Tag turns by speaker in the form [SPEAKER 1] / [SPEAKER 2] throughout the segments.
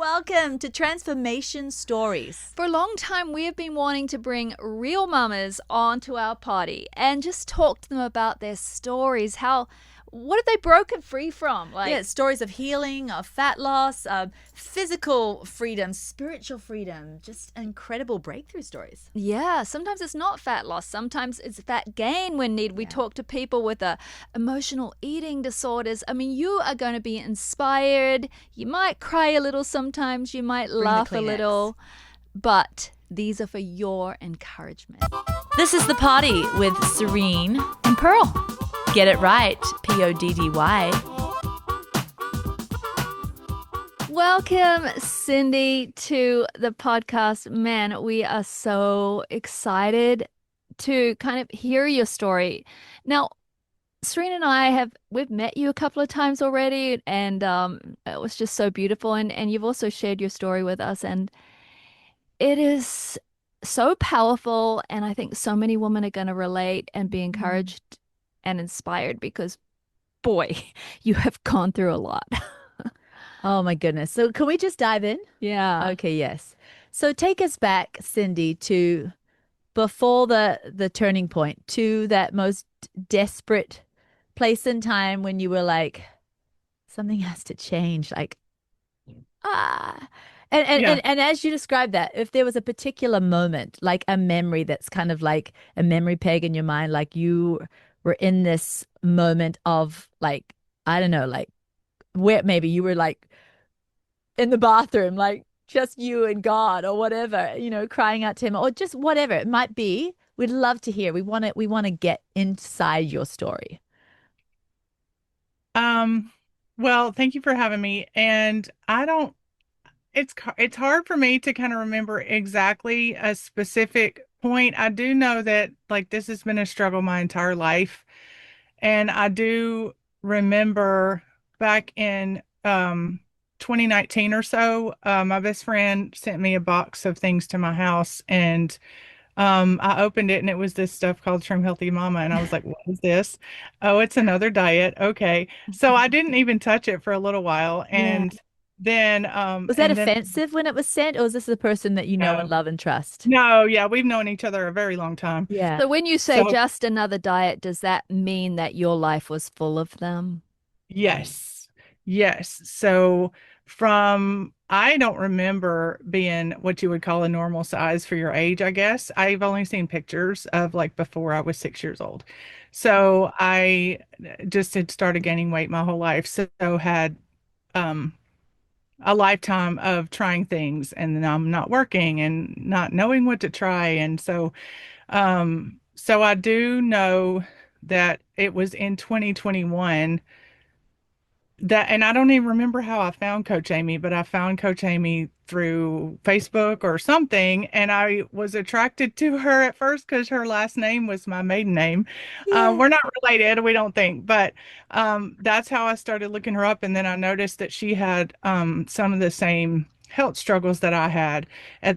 [SPEAKER 1] Welcome to Transformation Stories.
[SPEAKER 2] For a long time, we have been wanting to bring real mamas onto our party and just talk to them about their stories. What have they broken free from?
[SPEAKER 1] Stories of healing, of fat loss, of physical freedom, spiritual freedom, just incredible breakthrough stories.
[SPEAKER 2] Yeah, sometimes it's not fat loss. Sometimes it's fat gain when needed. We talk to people with emotional eating disorders. I mean, you are going to be inspired. You might cry a little sometimes. You might laugh a little. But these are for your encouragement.
[SPEAKER 1] This is The Party with Serene
[SPEAKER 2] and Pearl.
[SPEAKER 1] Get it right, Poddy.
[SPEAKER 2] Welcome, Cindy, to the podcast. Man, we are so excited to kind of hear your story. Now, Serena and we've met you a couple of times already, and it was just so beautiful. And you've also shared your story with us, and it is so powerful. And I think so many women are going to relate and be encouraged and inspired because, boy, you have gone through a lot.
[SPEAKER 1] Oh my goodness. So can we just dive in?
[SPEAKER 2] Yeah.
[SPEAKER 1] Okay, yes. So take us back, Cindy, to before the turning point, to that most desperate place in time when you were like, something has to change. Like, ah. And as you described that, if there was a particular moment, like a memory that's kind of like a memory peg in your mind, like you were in this moment of like, I don't know, like where maybe you were like in the bathroom, like just you and God or whatever, crying out to him or just whatever it might be. We'd love to hear. We want to get inside your story.
[SPEAKER 3] Well, thank you for having me. And it's hard for me to kind of remember exactly a specific point. I do know that like this has been a struggle my entire life. And I do remember back in 2019 or so, my best friend sent me a box of things to my house and I opened it and it was this stuff called Trim Healthy Mama. And I was like, what is this? Oh, it's another diet. Okay. So I didn't even touch it for a little while.
[SPEAKER 1] Yeah.
[SPEAKER 3] Then
[SPEAKER 1] Was that offensive when it was sent, or is this the person that you know and
[SPEAKER 3] no,
[SPEAKER 1] love and trust?
[SPEAKER 3] no, yeah, we've known each other a very long time.
[SPEAKER 1] Yeah.
[SPEAKER 2] So when you say
[SPEAKER 3] So
[SPEAKER 2] just another diet, does that mean that your life was full of them?
[SPEAKER 3] yes, yes. I don't remember being what you would call a normal size for your age, I guess. I've only seen pictures of like before I was 6 years old. So I just had started gaining weight my whole life. So had um, a lifetime of trying things and then I'm not working and not knowing what to try. And so I do know that it was in 2021 and I don't even remember how I found Coach Amy, but I found Coach Amy through Facebook or something. And I was attracted to her at first because her last name was my maiden name.
[SPEAKER 1] Yeah.
[SPEAKER 3] We're not related, we don't think, but that's how I started looking her up. And then I noticed that she had some of the same health struggles that I had.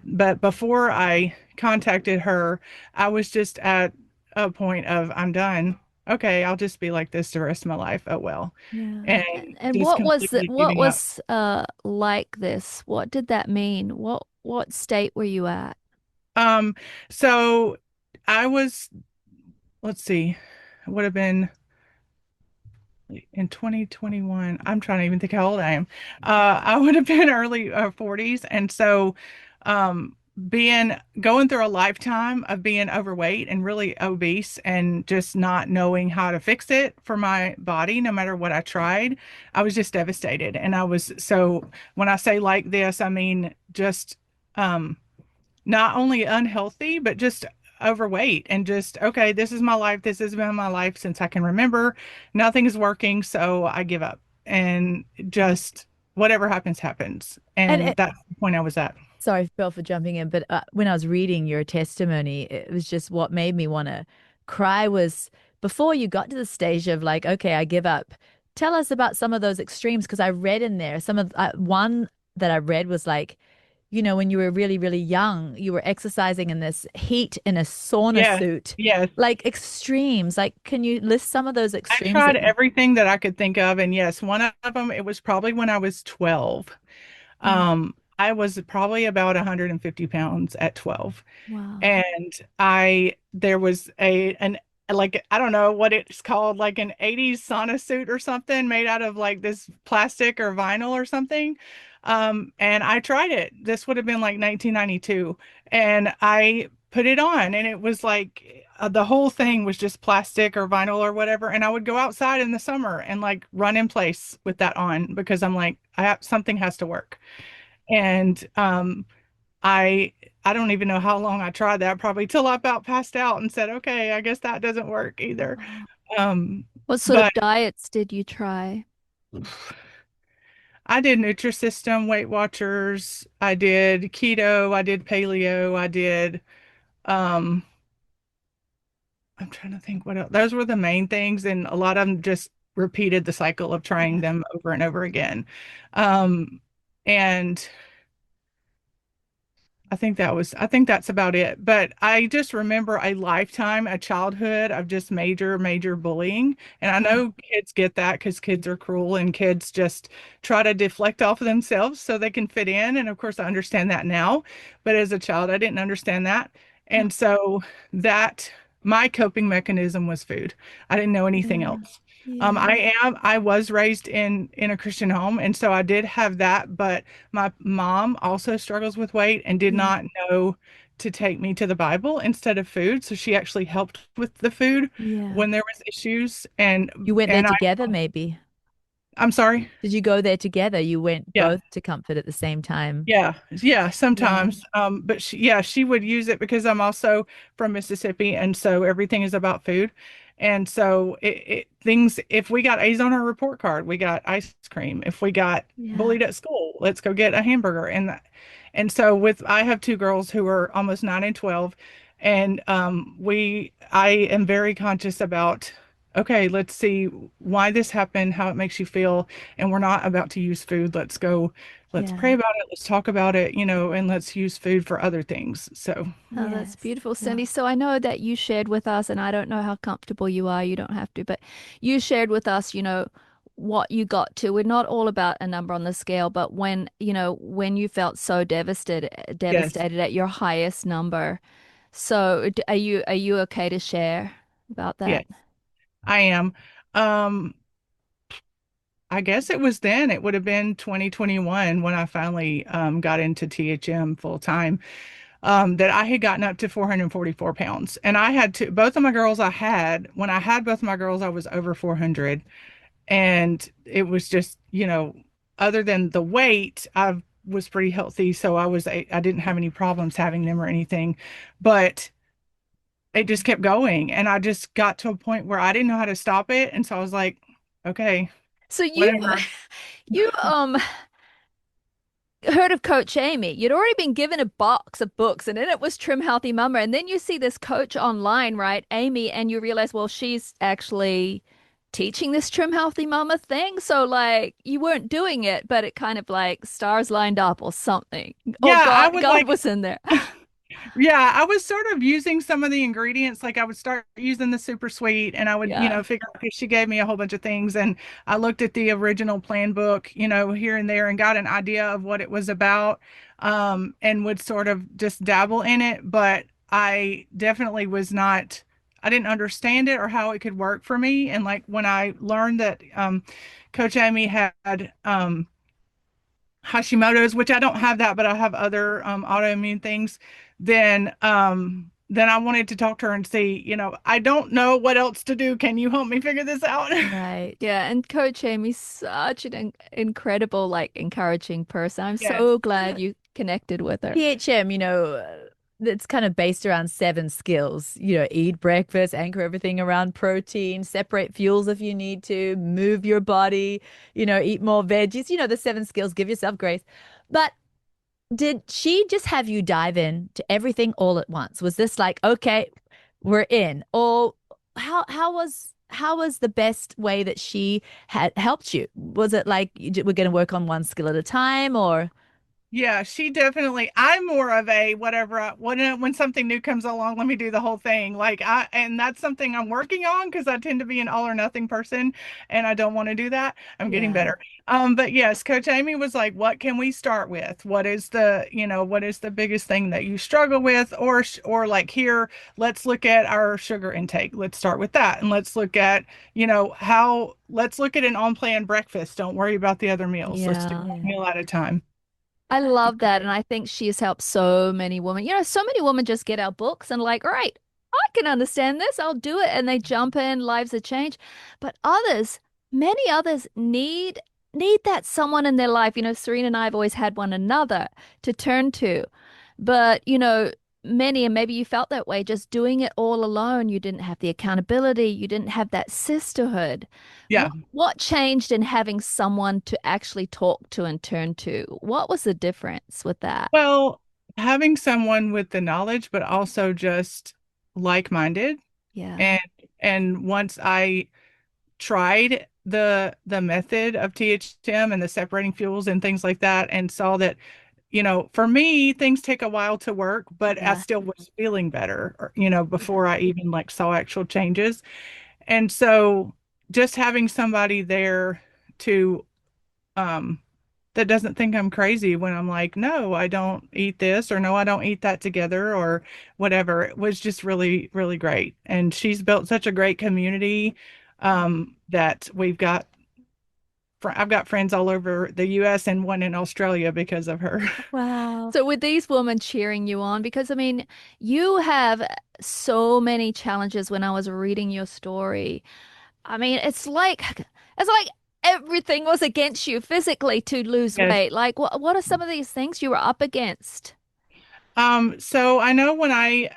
[SPEAKER 3] But before I contacted her, I was just at a point of, I'm done. Okay, I'll just be like this the rest of my life. Oh well.
[SPEAKER 2] Yeah.
[SPEAKER 3] And
[SPEAKER 2] And
[SPEAKER 3] just
[SPEAKER 2] what
[SPEAKER 3] completely giving up.
[SPEAKER 2] was like this? What did that mean? What state were you at?
[SPEAKER 3] Um, so I was, let's see, it would have been in 2021. I'm trying to even think how old I am. I would have been early 40s. And so, being going through a lifetime of being overweight and really obese and just not knowing how to fix it for my body, no matter what I tried, I was just devastated. And when I say like this, I mean just, not only unhealthy, but just overweight and just, okay, this is my life. This has been my life since I can remember. Nothing is working. So I give up and just whatever happens, happens.
[SPEAKER 1] And
[SPEAKER 3] And that's the point I was at.
[SPEAKER 1] sorry, Phil, for jumping in, but when I was reading your testimony, it was just what made me want to cry was before you got to the stage of like, okay, I give up. Tell us about some of those extremes because I read in there some of one that I read was like, when you were really, really young, you were exercising in this heat in a sauna
[SPEAKER 3] Yeah.
[SPEAKER 1] suit,
[SPEAKER 3] Yes.
[SPEAKER 1] like extremes. Like, can you list some of those
[SPEAKER 3] I
[SPEAKER 1] extremes
[SPEAKER 3] tried
[SPEAKER 1] that you?
[SPEAKER 3] everything that I could think of. And yes, one of them, it was probably when I was 12.
[SPEAKER 2] Mm.
[SPEAKER 3] I was probably about 150 pounds at 12.
[SPEAKER 2] Wow.
[SPEAKER 3] And there was like, I don't know what it's called, like an 80s sauna suit or something made out of like this plastic or vinyl or something. And I tried it. This would have been like 1992. And I put it on, and it was like the whole thing was just plastic or vinyl or whatever. And I would go outside in the summer and like run in place with that on because I'm like, something has to work. And I I don't even know how long I tried that, probably till I about passed out and said, okay, I guess that doesn't work either.
[SPEAKER 2] Wow.
[SPEAKER 3] Um,
[SPEAKER 2] What sort
[SPEAKER 3] but
[SPEAKER 2] of diets did you try?
[SPEAKER 3] I did Nutrisystem, Weight Watchers, I did keto, I did paleo, I did um I'm trying to think what else. Those were the main things, and a lot of them just repeated the cycle of trying
[SPEAKER 2] Yeah.
[SPEAKER 3] them over and over again. Um, and I think that's about it. But I just remember a lifetime, a childhood of just major, major bullying. And I
[SPEAKER 2] Oh,
[SPEAKER 3] know kids get that because kids are cruel and kids just try to deflect off of themselves so they can fit in. And of course, I understand that now. But as a child, I didn't understand that.
[SPEAKER 2] oh,
[SPEAKER 3] And so that my coping mechanism was food. I didn't know anything
[SPEAKER 2] yeah.
[SPEAKER 3] else.
[SPEAKER 2] Yeah.
[SPEAKER 3] I was raised in a Christian home, and so I did have that, but my mom also struggles with weight and did
[SPEAKER 2] Yeah.
[SPEAKER 3] not know to take me to the Bible instead of food. So she actually helped with the food
[SPEAKER 2] Yeah.
[SPEAKER 3] when there was issues.
[SPEAKER 1] You went there
[SPEAKER 3] And
[SPEAKER 1] together, maybe.
[SPEAKER 3] I'm sorry.
[SPEAKER 1] Did you go there together? You went
[SPEAKER 3] Yeah.
[SPEAKER 1] both to comfort at the same time.
[SPEAKER 3] Yeah,
[SPEAKER 2] Yeah.
[SPEAKER 3] sometimes. But she would use it because I'm also from Mississippi, and so everything is about food. And so things, if we got A's on our report card, we got ice cream. If we got
[SPEAKER 2] Yeah.
[SPEAKER 3] bullied at school, let's go get a hamburger. And so I have two girls who are almost 9 and 12, and I am very conscious about, okay, let's see why this happened, how it makes you feel, and we're not about to use food. Let's pray
[SPEAKER 2] Yeah.
[SPEAKER 3] about it, let's talk about it, and let's use food for other things. So,
[SPEAKER 2] Oh, that's
[SPEAKER 1] Yes.
[SPEAKER 2] beautiful, Cindy.
[SPEAKER 1] Wow.
[SPEAKER 2] So I know that you shared with us, and I don't know how comfortable you are. You don't have to, but you shared with us, what you got to. We're not all about a number on the scale, but when you felt so
[SPEAKER 3] yes,
[SPEAKER 2] devastated at your highest number. So are you okay to share about
[SPEAKER 3] yes,
[SPEAKER 2] that?
[SPEAKER 3] I am. Um, I guess it was then, it would have been 2021 when I finally got into THM full time, that I had gotten up to 444 pounds. And both of my girls when I had both of my girls, I was over 400. And it was just, other than the weight, I was pretty healthy. So I didn't have any problems having them or anything. But it just kept going. And I just got to a point where I didn't know how to stop it. And so I was like, okay,
[SPEAKER 2] So you
[SPEAKER 3] whatever.
[SPEAKER 2] you heard of Coach Amy. You'd already been given a box of books, and in it was Trim Healthy Mama. And then you see this coach online, right, Amy, and you realize, well, she's actually teaching this Trim Healthy Mama thing. So like you weren't doing it, but it kind of like stars lined up or something. Or
[SPEAKER 3] Yeah, I would
[SPEAKER 2] God
[SPEAKER 3] like
[SPEAKER 2] was in there.
[SPEAKER 3] Yeah, I was sort of using some of the ingredients. Like I would start using the super sweet, and I would,
[SPEAKER 2] Yeah.
[SPEAKER 3] figure out because she gave me a whole bunch of things. And I looked at the original plan book, here and there, and got an idea of what it was about, and would sort of just dabble in it. But I definitely I didn't understand it or how it could work for me. And like when I learned that Coach Amy had Hashimoto's, which I don't have that, but I have other autoimmune things, then I wanted to talk to her and see, I don't know what else to do. Can you help me figure this out?
[SPEAKER 1] Right.
[SPEAKER 2] Yeah, and Coach Amy's such an incredible, like, encouraging person. I'm
[SPEAKER 3] Yes.
[SPEAKER 2] so glad you connected with her.
[SPEAKER 1] PHM, it's kind of based around 7 skills. Eat breakfast, anchor everything around protein, separate fuels if you need to, move your body, eat more veggies. The 7 skills, give yourself grace. But did she just have you dive in to everything all at once? Was this like, okay, we're in? Or how was the best way that she had helped you? Was it like we're going to work on one skill at a time, or?
[SPEAKER 3] Yeah, she definitely. I'm more of a whatever. When something new comes along, let me do the whole thing. And that's something I'm working on because I tend to be an all or nothing person, and I don't want to do that. I'm getting
[SPEAKER 1] Yeah.
[SPEAKER 3] better. But yes, Coach Amy was like, "What can we start with? What is the biggest thing that you struggle with, or like here, let's look at our sugar intake. Let's start with that, and let's look at, how. Let's look at an on-plan breakfast. Don't worry about the other meals. Let's do
[SPEAKER 2] Yeah.
[SPEAKER 3] one
[SPEAKER 1] Yeah.
[SPEAKER 3] meal at a time."
[SPEAKER 2] I love that. And I think she has helped so many women. So many women just get our books and like, all right, I can understand this. I'll do it. And they jump in, lives are changed. But others, many others need that someone in their life. Serena and I have always had one another to turn to. But, many, and maybe you felt that way, just doing it all alone. You didn't have the accountability. You didn't have that sisterhood.
[SPEAKER 3] Yeah.
[SPEAKER 2] What changed in having someone to actually talk to and turn to? What was the difference with that?
[SPEAKER 3] Well, having someone with the knowledge, but also just like-minded.
[SPEAKER 2] Yeah.
[SPEAKER 3] And once I tried the method of THM and the separating fuels and things like that and saw that, for me, things take a while to work, but I
[SPEAKER 2] Yeah.
[SPEAKER 3] still was feeling better, before I even like saw actual changes. And so just having somebody there to um that doesn't think I'm crazy when I'm like, no, I don't eat this, or no, I don't eat that together, or whatever. It was just really, really great. And she's built such a great community, that I've got friends all over the US and one in Australia because of her.
[SPEAKER 1] Wow.
[SPEAKER 2] So with these women cheering you on, because I mean, you have so many challenges when I was reading your story. I mean, it's like everything was against you physically to lose
[SPEAKER 3] Yes.
[SPEAKER 2] weight. Like what are some of these things you were up against?
[SPEAKER 3] So I know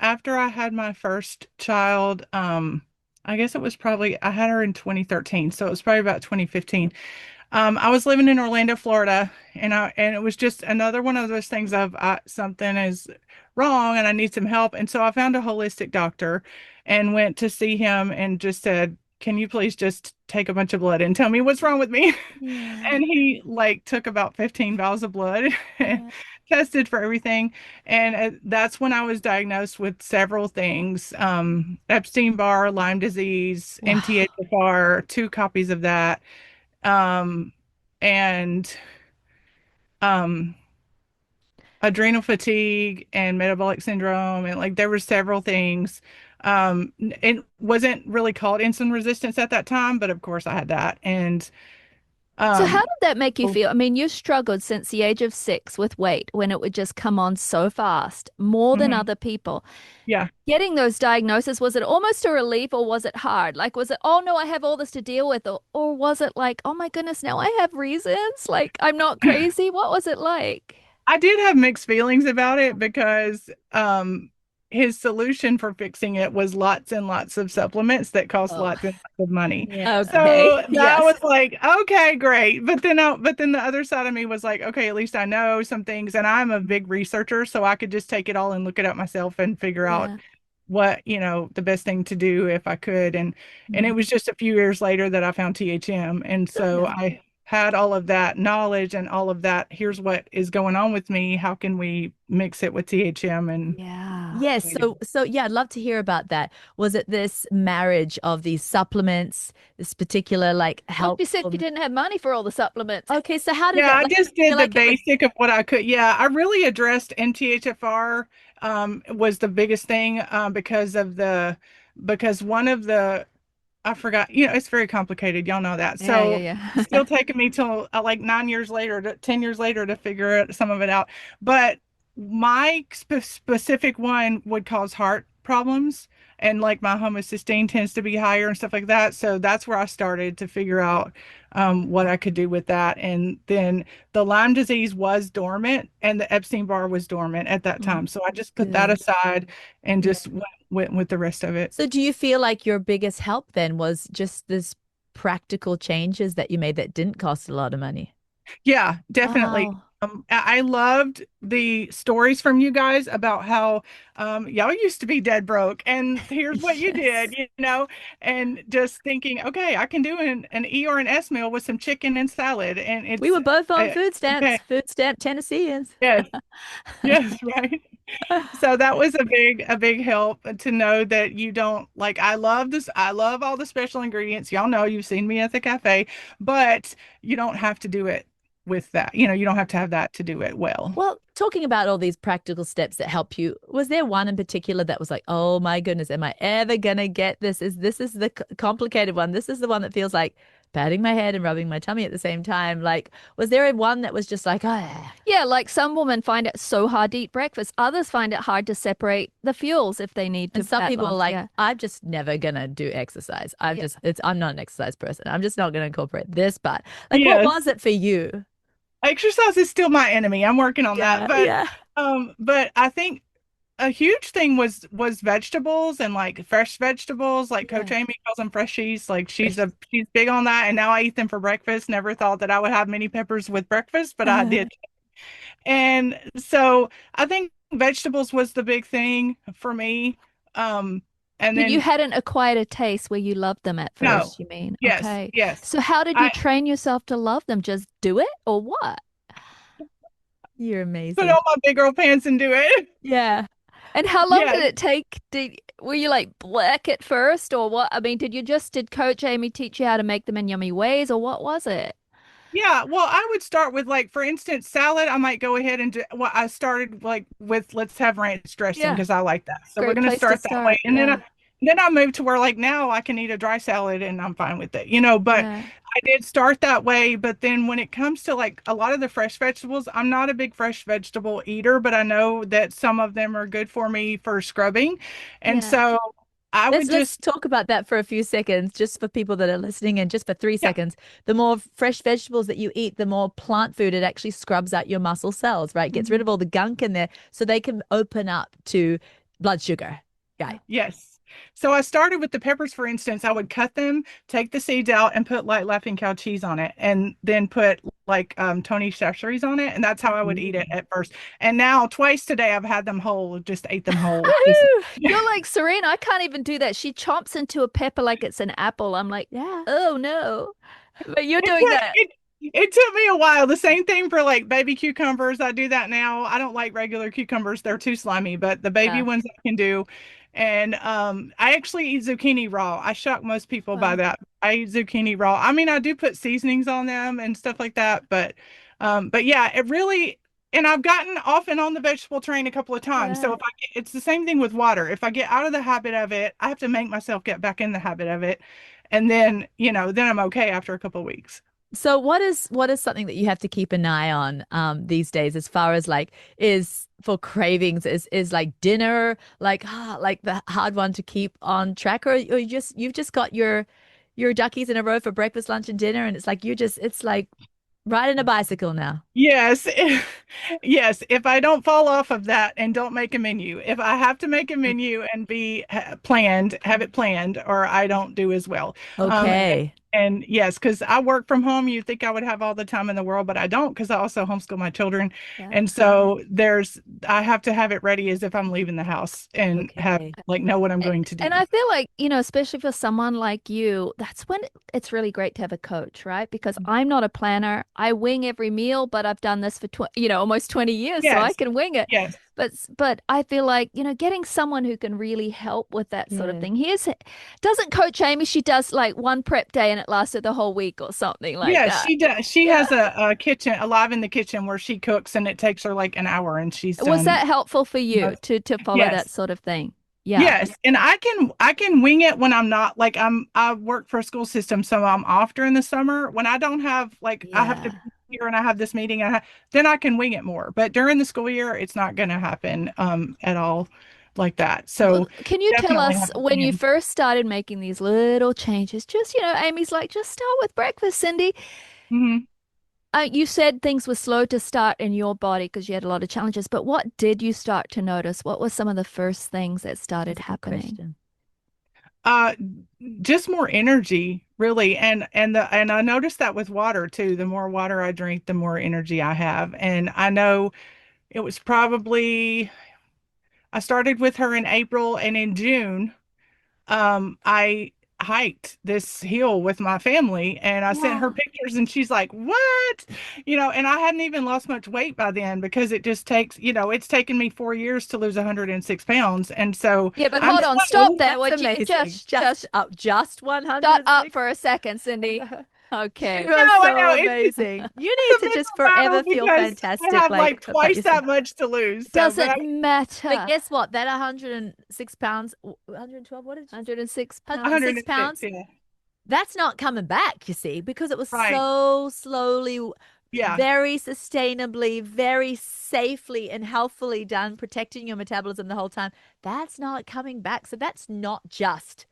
[SPEAKER 3] after I had my first child, I guess it was probably, I had her in 2013, so it was probably about 2015. I was living in Orlando, Florida, and it was just another one of those things of, something is wrong and I need some help. And so I found a holistic doctor and went to see him and just said, "Can you please just take a bunch of blood and tell me what's wrong with me?"
[SPEAKER 2] Yeah.
[SPEAKER 3] And he like took about 15 vials of blood and
[SPEAKER 1] Yeah.
[SPEAKER 3] tested for everything. And that's when I was diagnosed with several things: Epstein-Barr, Lyme disease,
[SPEAKER 2] Wow.
[SPEAKER 3] MTHFR, two copies of that, um, and um, adrenal fatigue and metabolic syndrome. And like there were several things. It wasn't really called insulin resistance at that time, but of course I had that. And
[SPEAKER 2] So how
[SPEAKER 3] um,
[SPEAKER 2] did that make you feel? I mean, you struggled since the age of 6 with weight when it would just come on so fast, more than
[SPEAKER 3] mhm,
[SPEAKER 2] other people.
[SPEAKER 3] yeah.
[SPEAKER 2] Getting those diagnoses, was it almost a relief or was it hard? Like, was it, oh no, I have all this to deal with? Or was it like, oh my goodness, now I have reasons? Like, I'm not crazy. What was it like?
[SPEAKER 3] I did have mixed feelings about it because his solution for fixing it was lots and lots of supplements that cost
[SPEAKER 2] Oh,
[SPEAKER 3] lots and lots of money.
[SPEAKER 1] Yeah.
[SPEAKER 2] okay.
[SPEAKER 3] So that
[SPEAKER 2] Yes.
[SPEAKER 3] was like, okay, great. But then the other side of me was like, okay, at least I know some things, and I'm a big researcher, so I could just take it all and look it up myself and figure out
[SPEAKER 2] Yeah.
[SPEAKER 3] what, the best thing to do if I could. And it
[SPEAKER 1] Mhm.
[SPEAKER 3] was just a few years later that I found THM. And so
[SPEAKER 1] Yeah.
[SPEAKER 3] I had all of that knowledge and all of that. Here's what is going on with me. How can we mix it with THM? And
[SPEAKER 2] Yeah.
[SPEAKER 1] Yes,
[SPEAKER 3] we did.
[SPEAKER 1] so yeah, I'd love to hear about that. Was it this marriage of these supplements, this particular like
[SPEAKER 2] Well, you said you
[SPEAKER 1] helpful?
[SPEAKER 2] didn't have money for all the supplements.
[SPEAKER 1] Okay, so how did
[SPEAKER 3] Yeah,
[SPEAKER 1] that
[SPEAKER 3] I
[SPEAKER 1] like
[SPEAKER 3] just
[SPEAKER 1] feel
[SPEAKER 3] did the
[SPEAKER 1] like it was
[SPEAKER 3] basic of what I could. Yeah, I really addressed NTHFR, was the biggest thing, because one of the I forgot. It's very complicated. Y'all know that.
[SPEAKER 2] Yeah, yeah,
[SPEAKER 3] So it's
[SPEAKER 2] yeah.
[SPEAKER 3] still taking me till, like 9 years later, 10 years later to figure some of it out. But my specific one would cause heart problems, and like my homocysteine tends to be higher and stuff like that. So that's where I started to figure out, what I could do with that. And then the Lyme disease was dormant, and the Epstein-Barr was dormant at that
[SPEAKER 1] Mm,
[SPEAKER 3] time. So I just put that
[SPEAKER 1] good.
[SPEAKER 3] aside and
[SPEAKER 1] Yeah.
[SPEAKER 3] just went with the rest of it.
[SPEAKER 1] So do you feel like your biggest help then was just this practical changes that you made that didn't cost a lot of money?
[SPEAKER 3] Yeah, definitely.
[SPEAKER 1] Wow.
[SPEAKER 3] I loved the stories from you guys about how y'all used to be dead broke, and here's what you did,
[SPEAKER 1] Yes.
[SPEAKER 3] and just thinking, okay, I can do an E or an S meal with some chicken and salad, and
[SPEAKER 1] We
[SPEAKER 3] it's
[SPEAKER 1] were both on
[SPEAKER 3] okay.
[SPEAKER 1] food stamp Tennesseans.
[SPEAKER 3] Yes, yes, right. So that was a big help to know that you don't like I love this I love all the special ingredients. Y'all know you've seen me at the cafe, but you don't have to do it with that. You don't have to have that to do it well.
[SPEAKER 1] Well, talking about all these practical steps that help you, was there one in particular that was like, oh my goodness, am I ever gonna get this? This is the complicated one? This is the one that feels like patting my head and rubbing my tummy at the same time. Like, was there one that was just like, ah,
[SPEAKER 2] Yeah, like some women find it so hard to eat breakfast. Others find it hard to separate the fuels if they need
[SPEAKER 1] and
[SPEAKER 2] to
[SPEAKER 1] some
[SPEAKER 2] at
[SPEAKER 1] people are
[SPEAKER 2] lunch.
[SPEAKER 1] like,
[SPEAKER 2] Yeah.
[SPEAKER 1] I'm just never gonna do exercise.
[SPEAKER 2] Yeah.
[SPEAKER 1] I'm not an exercise person. I'm just not gonna incorporate this part. Like, what
[SPEAKER 3] Yes.
[SPEAKER 1] was it for you?
[SPEAKER 3] Exercise is still my enemy. I'm working on that.
[SPEAKER 1] Yeah, yeah.
[SPEAKER 3] But I think a huge thing was vegetables and like fresh vegetables. Like Coach
[SPEAKER 1] Yeah.
[SPEAKER 3] Amy calls them freshies. Like
[SPEAKER 1] Fresh.
[SPEAKER 3] she's big on that. And now I eat them for breakfast. Never thought that I would have mini peppers with breakfast, but I did. And so I think vegetables was the big thing for me. Um, and
[SPEAKER 2] But you
[SPEAKER 3] then
[SPEAKER 2] hadn't acquired a taste where you loved them at
[SPEAKER 3] no,
[SPEAKER 2] first, you mean?
[SPEAKER 3] yes,
[SPEAKER 2] Okay.
[SPEAKER 3] yes.
[SPEAKER 2] So how did you
[SPEAKER 3] I
[SPEAKER 2] train yourself to love them? Just do it or what?
[SPEAKER 1] You're
[SPEAKER 3] put on
[SPEAKER 1] amazing.
[SPEAKER 3] my big girl pants and do it.
[SPEAKER 2] Yeah. And how long did
[SPEAKER 3] Yes.
[SPEAKER 2] it take? Were you like black at first or what? I mean, did Coach Amy teach you how to make them in yummy ways or what was it?
[SPEAKER 3] Yeah, well, I would start with like, for instance, salad. I might go ahead and do, well, I started like with let's have ranch dressing
[SPEAKER 2] Yeah.
[SPEAKER 3] because I like that. So we're
[SPEAKER 2] Great
[SPEAKER 3] gonna
[SPEAKER 2] place to
[SPEAKER 3] start that way,
[SPEAKER 2] start.
[SPEAKER 3] and
[SPEAKER 2] Yeah.
[SPEAKER 3] then I moved to where like now I can eat a dry salad and I'm fine with it, But
[SPEAKER 2] Yeah.
[SPEAKER 3] I did start that way, but then when it comes to like a lot of the fresh vegetables, I'm not a big fresh vegetable eater, but I know that some of them are good for me for scrubbing, and
[SPEAKER 2] Yeah.
[SPEAKER 3] so I
[SPEAKER 1] Let's
[SPEAKER 3] would
[SPEAKER 1] let's
[SPEAKER 3] just
[SPEAKER 1] talk about that for a few seconds, just for people that are listening in, just for three
[SPEAKER 3] yeah.
[SPEAKER 1] seconds. The more fresh vegetables that you eat, the more plant food it actually scrubs out your muscle cells, right? Gets rid
[SPEAKER 3] Mhm.
[SPEAKER 1] of all the gunk in there so they can open up to blood sugar. Right.
[SPEAKER 3] Yes. So I started with the peppers, for instance. I would cut them, take the seeds out, and put like Laughing Cow cheese on it, and then put like Tony Chachere's on it, and that's how I would eat it
[SPEAKER 1] Ooh.
[SPEAKER 3] at first. And now twice today I've had them whole, just ate them whole. Just
[SPEAKER 2] Woohoo! You're like Serena. I can't even do that. She chomps into a pepper like it's an apple. I'm like,
[SPEAKER 1] Yeah.
[SPEAKER 2] oh no. But you're
[SPEAKER 3] it
[SPEAKER 2] doing
[SPEAKER 3] took
[SPEAKER 2] that.
[SPEAKER 3] it took me a while. The same thing for like baby cucumbers. I do that now. I don't like regular cucumbers; they're too slimy. But the baby
[SPEAKER 2] Yeah.
[SPEAKER 3] ones I can do. And I actually eat zucchini raw. I shock most people by
[SPEAKER 2] Wow.
[SPEAKER 3] that. I eat zucchini raw. I mean, I do put seasonings on them and stuff like that, but yeah, it really. And I've gotten off and on the vegetable train a couple of times. So
[SPEAKER 1] Yeah.
[SPEAKER 3] if it's the same thing with water. If I get out of the habit of it, I have to make myself get back in the habit of it, and then then I'm okay after a couple of weeks.
[SPEAKER 1] So what is something that you have to keep an eye on these days as far as like is for cravings is like dinner like the hard one to keep on track or you've just got your duckies in a row for breakfast, lunch, and dinner and it's like it's like riding a bicycle now.
[SPEAKER 3] Yes. Yes. If I don't fall off of that and don't make a menu, if I have to make a menu and be planned, have it planned, or I don't do as well.
[SPEAKER 1] Okay.
[SPEAKER 3] And yes, because I work from home, you'd think I would have all the time in the world, but I don't because I also homeschool my children.
[SPEAKER 1] Yeah.
[SPEAKER 3] And so I have to have it ready as if I'm leaving the house and have
[SPEAKER 1] Okay.
[SPEAKER 3] like know what I'm
[SPEAKER 2] A-
[SPEAKER 3] going to do.
[SPEAKER 2] And I feel like, especially for someone like you, that's when it's really great to have a coach, right? Because I'm not a planner. I wing every meal, but I've done this for almost 20 years, so I
[SPEAKER 3] Yes.
[SPEAKER 2] can wing it.
[SPEAKER 3] Yes.
[SPEAKER 2] But I feel like, getting someone who can really help with that sort of
[SPEAKER 1] Yeah.
[SPEAKER 2] thing. Doesn't Coach Amy, she does like one prep day and it lasted the whole week or something like
[SPEAKER 3] Yes,
[SPEAKER 2] that.
[SPEAKER 3] she does. She
[SPEAKER 2] Yeah.
[SPEAKER 3] has a kitchen, alive in the kitchen where she cooks and it takes her like an hour and she's
[SPEAKER 2] Was
[SPEAKER 3] done
[SPEAKER 2] that helpful for you
[SPEAKER 3] most.
[SPEAKER 2] to follow that
[SPEAKER 3] Yes.
[SPEAKER 2] sort of thing? Yeah.
[SPEAKER 3] Yes, and I can wing it when I'm not like I work for a school system, so I'm off during the summer. When I don't have like I have to
[SPEAKER 2] Yeah.
[SPEAKER 3] be here and I have this meeting, then I can wing it more. But during the school year, it's not going to happen at all like that.
[SPEAKER 2] Well,
[SPEAKER 3] So
[SPEAKER 2] can you tell
[SPEAKER 3] definitely
[SPEAKER 2] us
[SPEAKER 3] have a
[SPEAKER 2] when you
[SPEAKER 3] plan.
[SPEAKER 2] first started making these little changes? Just, Amy's like, just start with breakfast, Cindy.
[SPEAKER 3] Hmm.
[SPEAKER 2] You said things were slow to start in your body because you had a lot of challenges, but what did you start to notice? What were some of the first things that started
[SPEAKER 1] That's a good
[SPEAKER 2] happening?
[SPEAKER 3] Uh, just more energy. really. And I noticed that with water too. The more water I drink, the more energy I have. And I know it was probably I started with her in April, and in June, I hiked this hill with my family, and I sent her
[SPEAKER 2] Yeah.
[SPEAKER 3] pictures, and she's like, "What?" And I hadn't even lost much weight by then because it just takes, it's taken me 4 years to lose 106 pounds. And so
[SPEAKER 2] Yeah, but
[SPEAKER 3] I'm
[SPEAKER 2] hold on, stop
[SPEAKER 3] slow.
[SPEAKER 2] there.
[SPEAKER 1] That's
[SPEAKER 2] Would you
[SPEAKER 1] amazing.
[SPEAKER 2] just
[SPEAKER 1] Just
[SPEAKER 2] shut up
[SPEAKER 1] 106.
[SPEAKER 2] for a second, Cindy?
[SPEAKER 1] You
[SPEAKER 2] Okay.
[SPEAKER 3] No,
[SPEAKER 1] are
[SPEAKER 3] I know
[SPEAKER 1] so
[SPEAKER 3] it's
[SPEAKER 1] amazing. You
[SPEAKER 3] a
[SPEAKER 1] need to just
[SPEAKER 3] mental battle
[SPEAKER 1] forever feel
[SPEAKER 3] because I
[SPEAKER 1] fantastic,
[SPEAKER 3] have like
[SPEAKER 1] like about
[SPEAKER 3] twice
[SPEAKER 1] yourself.
[SPEAKER 3] that much to lose. So,
[SPEAKER 2] Doesn't
[SPEAKER 1] But
[SPEAKER 2] matter.
[SPEAKER 1] guess what? That 106 pounds, 112, what did you say?
[SPEAKER 2] 106 pounds.
[SPEAKER 1] 106
[SPEAKER 3] 106,
[SPEAKER 1] pounds,
[SPEAKER 3] yeah.
[SPEAKER 1] that's not coming back, you see, because it was
[SPEAKER 3] Right.
[SPEAKER 1] so slowly,
[SPEAKER 3] Yeah.
[SPEAKER 1] very sustainably, very safely and healthfully done, protecting your metabolism the whole time. That's not coming back. So that's not just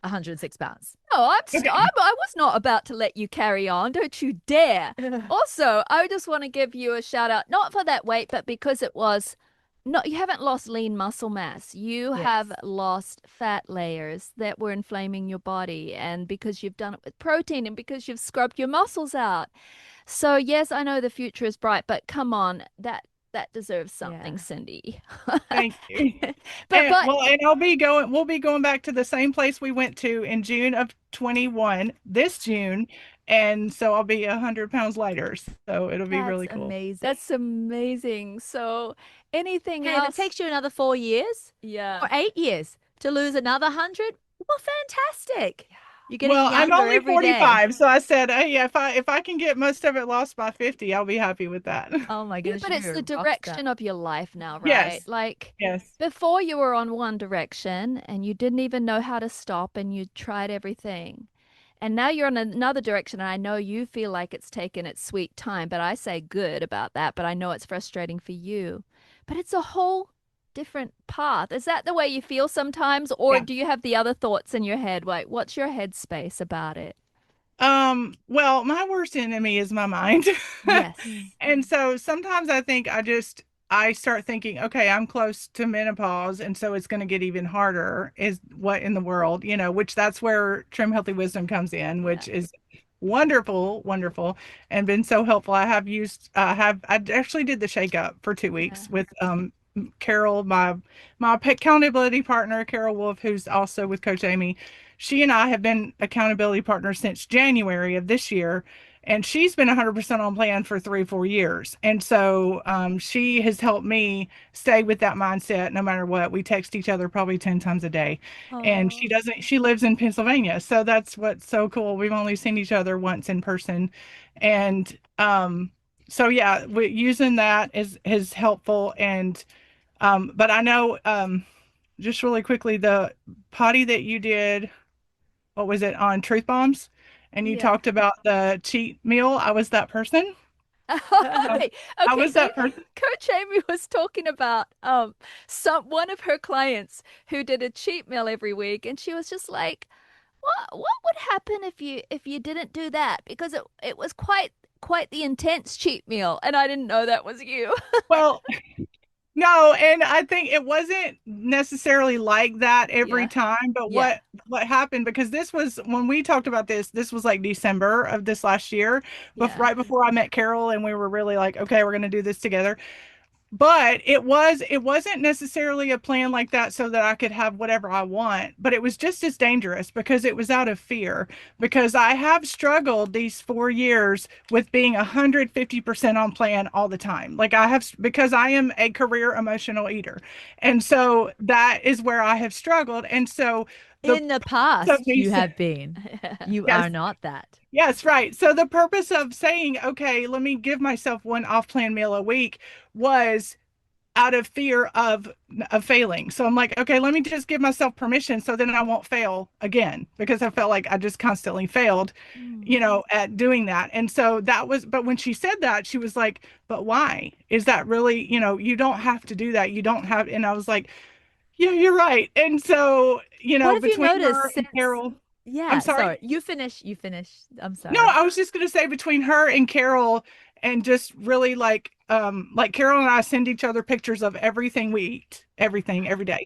[SPEAKER 1] 106 pounds.
[SPEAKER 2] No,
[SPEAKER 3] Okay.
[SPEAKER 2] I was not about to let you carry on. Don't you dare. Also, I just want to give you a shout out, not for that weight, but because it was not, you haven't lost lean muscle mass. You have
[SPEAKER 1] Yes.
[SPEAKER 2] lost fat layers that were inflaming your body, and because you've done it with protein and because you've scrubbed your muscles out. So, yes, I know the future is bright, but come on, that deserves something,
[SPEAKER 1] Yeah.
[SPEAKER 2] Cindy.
[SPEAKER 3] Thank you.
[SPEAKER 2] But
[SPEAKER 3] And we'll be going back to the same place we went to in June of 21, this June. And so I'll be 100 pounds lighter. So it'll be
[SPEAKER 1] That's
[SPEAKER 3] really cool.
[SPEAKER 1] amazing.
[SPEAKER 2] that's amazing. So, anything
[SPEAKER 1] Hey, if it
[SPEAKER 2] else?
[SPEAKER 1] takes you another 4 years
[SPEAKER 2] Yeah.
[SPEAKER 1] or 8 years to lose another 100, well, fantastic. You're getting
[SPEAKER 3] Well, I'm
[SPEAKER 1] younger
[SPEAKER 3] only
[SPEAKER 1] every day.
[SPEAKER 3] 45, so I said, hey, yeah, if I can get most of it lost by 50, I'll be happy with that.
[SPEAKER 1] Oh my
[SPEAKER 2] Yeah,
[SPEAKER 1] goodness,
[SPEAKER 2] but it's
[SPEAKER 1] you're
[SPEAKER 2] the
[SPEAKER 1] a rock star.
[SPEAKER 2] direction of your life now, right?
[SPEAKER 3] Yes.
[SPEAKER 2] Like
[SPEAKER 3] Yes.
[SPEAKER 2] before you were on one direction and you didn't even know how to stop and you tried everything. And now you're on another direction and I know you feel like it's taken its sweet time, but I say good about that, but I know it's frustrating for you. But it's a whole different path. Is that the way you feel sometimes, or
[SPEAKER 3] Yeah.
[SPEAKER 2] do you have the other thoughts in your head? Like, what's your headspace about it?
[SPEAKER 3] Well, my worst enemy is my mind.
[SPEAKER 2] Yes.
[SPEAKER 3] And so sometimes I start thinking, okay, I'm close to menopause, and so it's going to get even harder. Is what in the world, which that's where Trim Healthy Wisdom comes in,
[SPEAKER 2] Yeah.
[SPEAKER 3] which is wonderful, wonderful, and been so helpful. I actually did the shake up for 2 weeks
[SPEAKER 2] Yeah.
[SPEAKER 3] with Carol, my accountability partner, Carol Wolf, who's also with Coach Amy. She and I have been accountability partners since January of this year, and she's been 100% on plan for 3 or 4 years. And so she has helped me stay with that mindset no matter what. We text each other probably 10 times a day. And
[SPEAKER 1] Oh,
[SPEAKER 3] she lives in Pennsylvania. So that's what's so cool. We've only seen each other once in person. And so, yeah, using that is helpful. And, but I know, just really quickly, the potty that you did, what was it, on Truth Bombs? And you
[SPEAKER 2] Yeah.
[SPEAKER 3] talked about the cheat meal. I was that person. Um,
[SPEAKER 2] Okay,
[SPEAKER 3] I
[SPEAKER 2] okay,
[SPEAKER 3] was
[SPEAKER 2] so
[SPEAKER 3] that person.
[SPEAKER 2] Coach Amy was talking about some one of her clients who did a cheat meal every week, and she was just like, what would happen if you didn't do that? Because it was quite the intense cheat meal, and I didn't know that was you.
[SPEAKER 3] Well, no, and I think it wasn't necessarily like that every
[SPEAKER 2] Yeah.
[SPEAKER 3] time, but
[SPEAKER 2] Yeah.
[SPEAKER 3] what happened, because this was when we talked about this was like December of this last year,
[SPEAKER 2] Yeah.
[SPEAKER 3] right before I met Carol, and we were really like, okay, we're going to do this together. But it wasn't necessarily a plan like that so that I could have whatever I want, but it was just as dangerous because it was out of fear. Because I have struggled these 4 years with being 150% on plan all the time. Like I have, because I am a career emotional eater. And so that is where I have struggled. And so the
[SPEAKER 1] in the
[SPEAKER 3] purpose of
[SPEAKER 1] past,
[SPEAKER 3] me
[SPEAKER 1] you
[SPEAKER 3] saying,
[SPEAKER 1] have been. You
[SPEAKER 3] yes,
[SPEAKER 1] are not that.
[SPEAKER 3] yes, right. So the purpose of saying, okay, let me give myself one off-plan meal a week was out of fear of failing. So I'm like, okay, let me just give myself permission so then I won't fail again because I felt like I just constantly failed,
[SPEAKER 2] Mm.
[SPEAKER 3] at doing that. And so that was, but when she said that, she was like, but why? Is that really, you don't have to do that. You don't have, and I was like, yeah, you're right. And so,
[SPEAKER 1] What have you
[SPEAKER 3] between
[SPEAKER 1] noticed
[SPEAKER 3] her and
[SPEAKER 1] since?
[SPEAKER 3] Carol, I'm
[SPEAKER 1] Yeah,
[SPEAKER 3] sorry.
[SPEAKER 1] sorry. You finish. You finish. I'm
[SPEAKER 3] No,
[SPEAKER 1] sorry.
[SPEAKER 3] I was just going to say between her and Carol and just really like Carol and I send each other pictures of everything we eat, everything every day.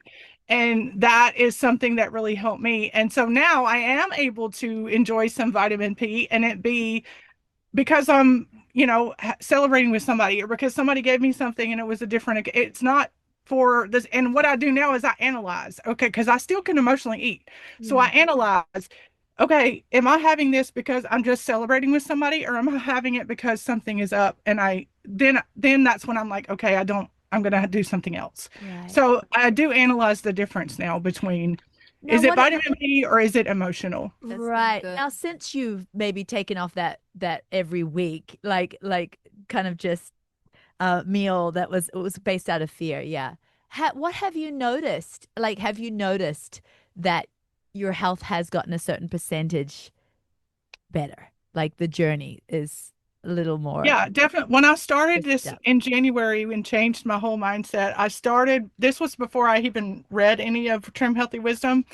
[SPEAKER 3] And that is something that really helped me. And so now I am able to enjoy some vitamin P and it be because I'm, celebrating with somebody or because somebody gave me something and it was a different, it's not for this. And what I do now is I analyze, okay, because I still can emotionally eat. So I
[SPEAKER 1] Yeah.
[SPEAKER 3] analyze, okay, am I having this because I'm just celebrating with somebody or am I having it because something is up? And then that's when I'm like, okay, I'm going to do something else.
[SPEAKER 1] Right.
[SPEAKER 3] So I do analyze the difference now between
[SPEAKER 1] Now,
[SPEAKER 3] is it
[SPEAKER 1] what
[SPEAKER 3] vitamin B or is it emotional?
[SPEAKER 2] That's so
[SPEAKER 1] Right.
[SPEAKER 2] good.
[SPEAKER 1] Now, since you've maybe taken off that every week, like kind of just meal that was based out of fear, yeah. What have you noticed? Like, have you noticed that your health has gotten a certain percentage better? Like the journey is a little more
[SPEAKER 3] Yeah, definitely. When I started
[SPEAKER 1] lifted
[SPEAKER 3] this
[SPEAKER 1] up.
[SPEAKER 3] in January and changed my whole mindset, this was before I even read any of Trim Healthy Wisdom.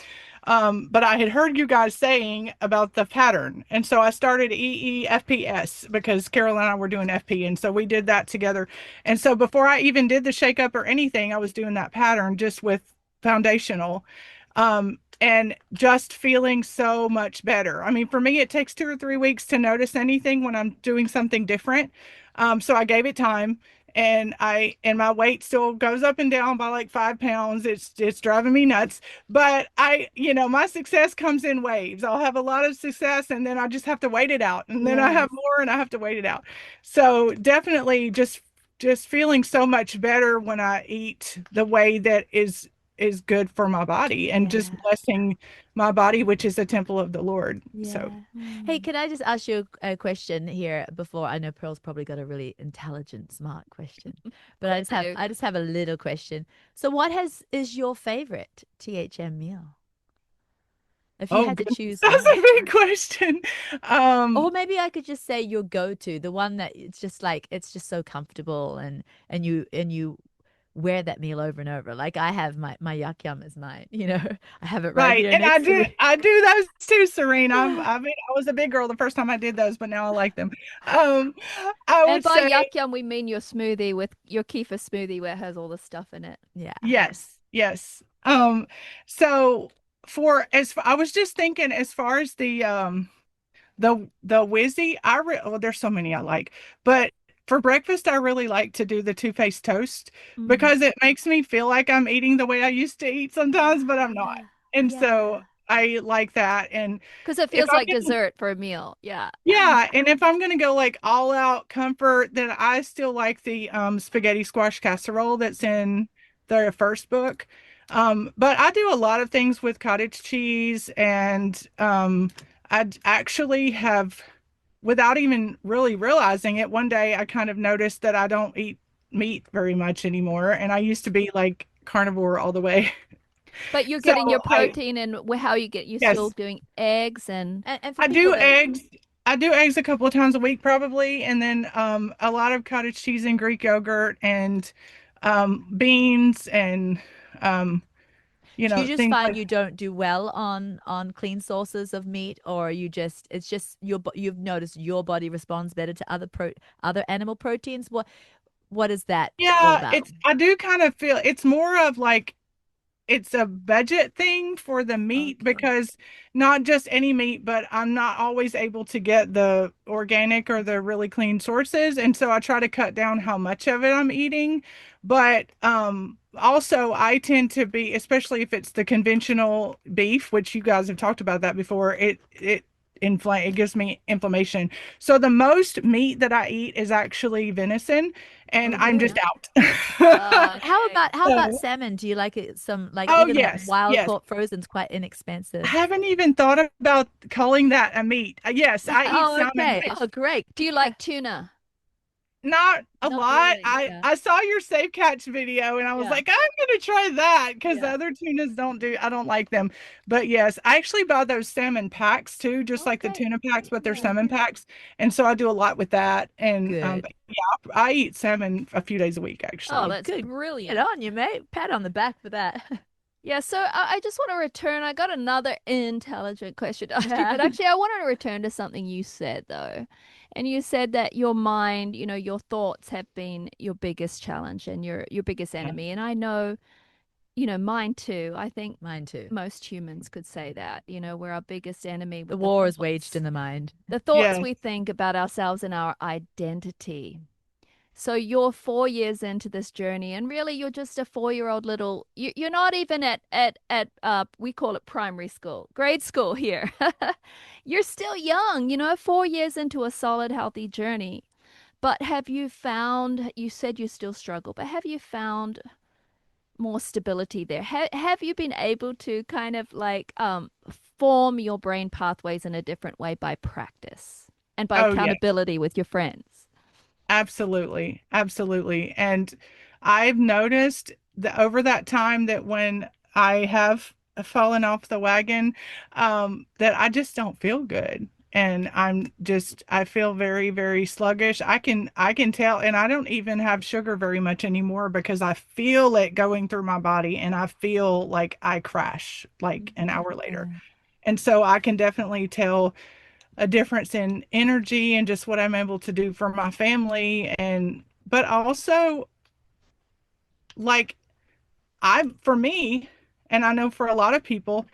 [SPEAKER 3] But I had heard you guys saying about the pattern. And so I started EEFPS because Carol and I were doing FP. And so we did that together. And so before I even did the shake up or anything, I was doing that pattern just with foundational. And just feeling so much better. I mean, for me, it takes 2 or 3 weeks to notice anything when I'm doing something different. So I gave it time and my weight still goes up and down by like 5 pounds. It's driving me nuts. But my success comes in waves. I'll have a lot of success and then I just have to wait it out. And then I have
[SPEAKER 1] Yes.
[SPEAKER 3] more and I have to wait it out. So definitely just feeling so much better when I eat the way that is good for my body and just
[SPEAKER 1] Yeah.
[SPEAKER 3] blessing my body, which is a temple of the Lord. So
[SPEAKER 1] Yeah. Hey,
[SPEAKER 2] Mm.
[SPEAKER 1] can I just ask you a question here before I know Pearl's probably got a really intelligent, smart question, but I
[SPEAKER 2] Course
[SPEAKER 1] just
[SPEAKER 2] I
[SPEAKER 1] have
[SPEAKER 2] do.
[SPEAKER 1] I just have a little question. So what has is your favorite THM meal? If you
[SPEAKER 3] oh
[SPEAKER 1] had to
[SPEAKER 3] goodness,
[SPEAKER 1] choose
[SPEAKER 3] that's
[SPEAKER 1] one.
[SPEAKER 3] a big question.
[SPEAKER 1] Or
[SPEAKER 3] Um,
[SPEAKER 1] maybe I could just say your go-to, the one that it's just like it's just so comfortable and you wear that meal over and over. Like I have my yuck yum is mine, I have it right
[SPEAKER 3] right.
[SPEAKER 1] here
[SPEAKER 3] And
[SPEAKER 1] next to me.
[SPEAKER 3] I do those too, Serene. I mean, I was a big girl the first time I did those, but now I like them. Um, I
[SPEAKER 2] And
[SPEAKER 3] would
[SPEAKER 2] by
[SPEAKER 3] say
[SPEAKER 2] yuck yum, we mean your smoothie with your kefir smoothie where it has all the stuff in it.
[SPEAKER 1] Yeah.
[SPEAKER 3] yes, yes. So I was just thinking as far as the Wizzy, there's so many I like, but for breakfast, I really like to do the two-faced toast
[SPEAKER 1] Mm.
[SPEAKER 3] because it makes me feel like I'm eating the way I used to eat sometimes, but I'm not.
[SPEAKER 1] Ah,
[SPEAKER 3] And so
[SPEAKER 1] yeah.
[SPEAKER 3] I like that. And
[SPEAKER 2] Because it
[SPEAKER 3] if
[SPEAKER 2] feels
[SPEAKER 3] I'm
[SPEAKER 2] like
[SPEAKER 3] gonna,
[SPEAKER 2] dessert for a meal. Yeah.
[SPEAKER 3] yeah, and if I'm gonna go like all out comfort, then I still like the spaghetti squash casserole that's in the first book. But I do a lot of things with cottage cheese and I actually have without even really realizing it, one day I kind of noticed that I don't eat meat very much anymore. And I used to be like carnivore all the way.
[SPEAKER 2] But you're
[SPEAKER 3] So
[SPEAKER 2] getting your protein and how you still
[SPEAKER 3] yes,
[SPEAKER 2] doing eggs and
[SPEAKER 1] And for
[SPEAKER 3] I
[SPEAKER 1] people
[SPEAKER 3] do
[SPEAKER 1] that
[SPEAKER 3] eggs. I do eggs a couple of times a week probably. And then a lot of cottage cheese and Greek yogurt and beans and, um,
[SPEAKER 1] do you just
[SPEAKER 3] things
[SPEAKER 1] find
[SPEAKER 3] like,
[SPEAKER 1] you don't do well on clean sources of meat, or you just it's just you've noticed your body responds better to other animal proteins? What is that all
[SPEAKER 3] yeah,
[SPEAKER 1] about?
[SPEAKER 3] I do kind of feel it's more of like, it's a budget thing for the meat
[SPEAKER 1] Okay.
[SPEAKER 3] because not just any meat, but I'm not always able to get the organic or the really clean sources. And so I try to cut down how much of it I'm eating. But also I tend to be, especially if it's the conventional beef, which you guys have talked about that before, it gives me inflammation. So the most meat that I eat is actually venison, and
[SPEAKER 1] Oh,
[SPEAKER 3] I'm just
[SPEAKER 1] good.
[SPEAKER 3] out.
[SPEAKER 2] okay.
[SPEAKER 1] How about
[SPEAKER 3] So,
[SPEAKER 1] salmon? Do you like it some like
[SPEAKER 3] oh
[SPEAKER 1] even like
[SPEAKER 3] yes,
[SPEAKER 1] wild
[SPEAKER 3] yes.
[SPEAKER 1] caught frozen's quite
[SPEAKER 3] I
[SPEAKER 1] inexpensive?
[SPEAKER 3] haven't even thought about calling that a meat. Yes, I eat
[SPEAKER 1] Oh,
[SPEAKER 3] salmon,
[SPEAKER 1] okay.
[SPEAKER 3] which
[SPEAKER 1] Oh, great.
[SPEAKER 2] Do you like tuna?
[SPEAKER 3] not a
[SPEAKER 1] Not
[SPEAKER 3] lot.
[SPEAKER 1] really.
[SPEAKER 3] I
[SPEAKER 1] Yeah.
[SPEAKER 3] saw your safe catch video and I was
[SPEAKER 1] Yeah.
[SPEAKER 3] like, I'm gonna try that because the
[SPEAKER 1] Yeah.
[SPEAKER 3] other tunas I don't like them. But yes, I actually buy those salmon packs too, just
[SPEAKER 1] Oh,
[SPEAKER 3] like the
[SPEAKER 1] great.
[SPEAKER 3] tuna packs, but they're
[SPEAKER 1] Yeah.
[SPEAKER 3] salmon packs. And so I do a lot with that. And
[SPEAKER 1] Good.
[SPEAKER 3] but yeah, I eat salmon a few days a week
[SPEAKER 2] Oh,
[SPEAKER 1] Oh,
[SPEAKER 3] actually.
[SPEAKER 2] that's
[SPEAKER 1] good. Good
[SPEAKER 2] brilliant.
[SPEAKER 1] on you, mate. Pat on the back for that.
[SPEAKER 2] Yeah, so I just want to return. I got another intelligent question to ask you,
[SPEAKER 1] Yeah.
[SPEAKER 2] but actually, I want to return to something you said, though. And you said that your mind, your thoughts have been your biggest challenge and your biggest
[SPEAKER 3] Yeah.
[SPEAKER 2] enemy. And I know, mine too. I think
[SPEAKER 1] Mine too.
[SPEAKER 2] most humans could say that, we're our biggest enemy
[SPEAKER 1] The
[SPEAKER 2] with
[SPEAKER 1] war is waged in the mind.
[SPEAKER 2] the thoughts
[SPEAKER 3] Yes.
[SPEAKER 2] we think about ourselves and our identity. So you're 4 years into this journey, and really you're just a 4-year-old little. You're not even at we call it primary school, grade school here. You're still young, 4 years into a solid, healthy journey. But have you found? You said you still struggle, but have you found more stability there? Have you been able to kind of like form your brain pathways in a different way by practice and by
[SPEAKER 3] Oh, yeah.
[SPEAKER 2] accountability with your friends?
[SPEAKER 3] Absolutely. Absolutely. And I've noticed that over that time that when I have fallen off the wagon, that I just don't feel good. And I feel very, very sluggish. I can tell, and I don't even have sugar very much anymore because I feel it going through my body and I feel like I crash like an hour later.
[SPEAKER 1] Yeah.
[SPEAKER 3] And so I can definitely tell a difference in energy and just what I'm able to do for my family. And but also, like, for me, and I know for a lot of people,